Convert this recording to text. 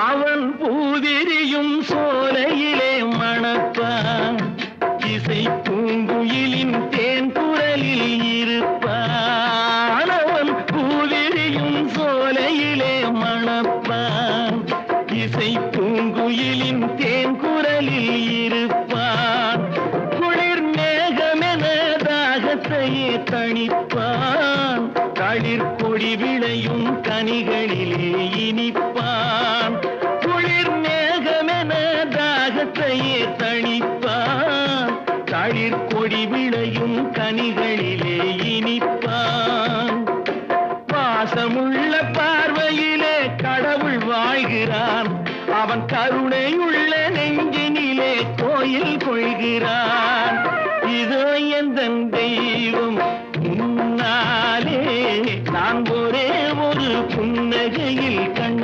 அவன் பூவிரியும் சோலையிலே மணப்பான் இசை பூங்குயிலின் தேன் குரலில் இருப்பான் அவன் பூவிரியும் சோலையிலே மணப்பான் இசை பூங்குயிலின் தேன் குரலில் இருப்பான் குளிர் மேகமென தாகத்தையே தணிப்பான் களிர் கொடி விளையும் கனிகளிலே இனிப்பான் குளிர் மேகமென தாகத்தையே தணிப்பான் களிர் கொடி விளையும் கனிகளிலே இனிப்பான் பாசமுள்ள பார்வையிலே கடவுள் வாழ்கிறான் அவன் கருணையுள்ள நெஞ்சினிலே கோயில் கொள்கிறான் இதோ எந்தன் தெய்வம் முன்னாலே நான் ஒரே ஒரு புன்னகையில் கண்